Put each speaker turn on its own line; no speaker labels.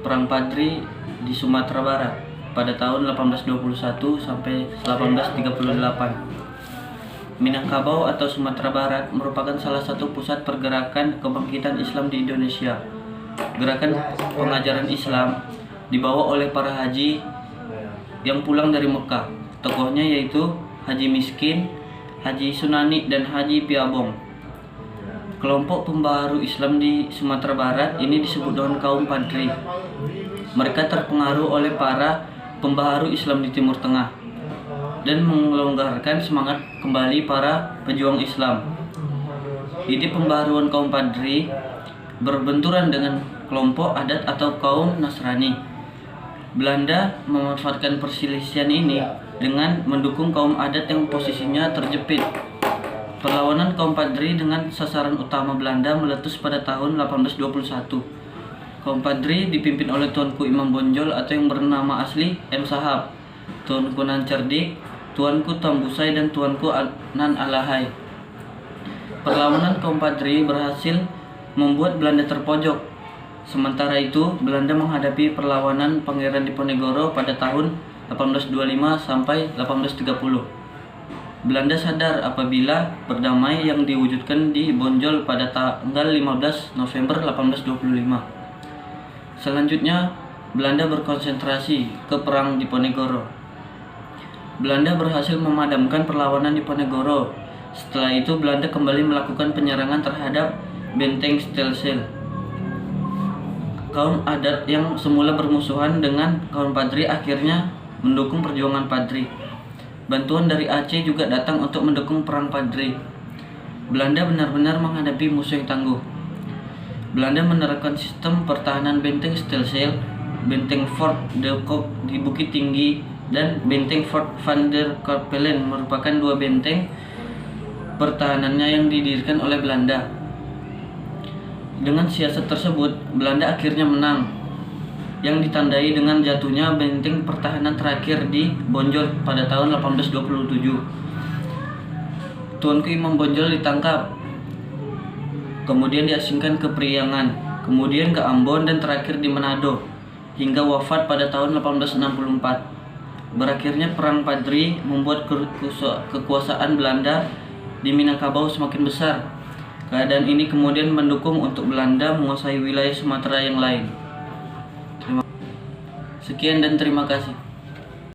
Perang Padri di Sumatera Barat pada tahun 1821 sampai 1838. Minangkabau atau Sumatera Barat merupakan salah satu pusat pergerakan kebangkitan Islam di Indonesia. Gerakan pengajaran Islam dibawa oleh para haji yang pulang dari Mekah. Tokohnya yaitu Haji Miskin, Haji Sunani, dan Haji Piabong. Kelompok pembaharu Islam di Sumatera Barat ini disebut dengan kaum Padri. Mereka terpengaruh oleh para pembaharu Islam di Timur Tengah dan melonggarkan semangat kembali para pejuang Islam. Ide pembaharuan kaum Padri berbenturan dengan kelompok adat atau kaum Nasrani. Belanda memanfaatkan perselisihan ini dengan mendukung kaum adat yang posisinya terjepit. Perlawanan kaum Padri dengan sasaran utama Belanda meletus pada tahun 1821. Kaum Padri dipimpin oleh Tuanku Imam Bonjol atau yang bernama asli M. Sahab, Tuanku Nan Cerdik, Tuanku Tambusai, dan Tuanku Nan Alahai. Perlawanan kaum Padri berhasil membuat Belanda terpojok. Sementara itu, Belanda menghadapi perlawanan Pangeran Diponegoro pada tahun 1825 sampai 1830. Belanda sadar apabila perdamaian yang diwujudkan di Bonjol pada tanggal 15 November 1825. Selanjutnya, Belanda berkonsentrasi ke perang Diponegoro. Belanda berhasil memadamkan perlawanan Diponegoro. Setelah itu, Belanda kembali melakukan penyerangan terhadap benteng Stelsel. Kaum adat yang semula bermusuhan dengan kaum Padri akhirnya mendukung perjuangan Padri. Bantuan dari Aceh juga datang untuk mendukung perang Padri. Belanda benar-benar menghadapi musuh yang tangguh. Belanda menerapkan sistem pertahanan benteng Stelsel, benteng Fort de Kock di Bukit Tinggi, dan benteng Fort van der Kapellen merupakan dua benteng pertahanannya yang didirikan oleh Belanda. Dengan siasat tersebut, Belanda akhirnya menang, yang ditandai dengan jatuhnya benteng pertahanan terakhir di Bonjol pada tahun 1827. Tuanku Imam Bonjol ditangkap, kemudian diasingkan ke Priangan, kemudian ke Ambon, dan terakhir di Manado, hingga wafat pada tahun 1864. Berakhirnya Perang Padri membuat kekuasaan Belanda di Minangkabau semakin besar. Keadaan ini kemudian mendukung untuk Belanda menguasai wilayah Sumatera yang lain. Sekian dan terima kasih.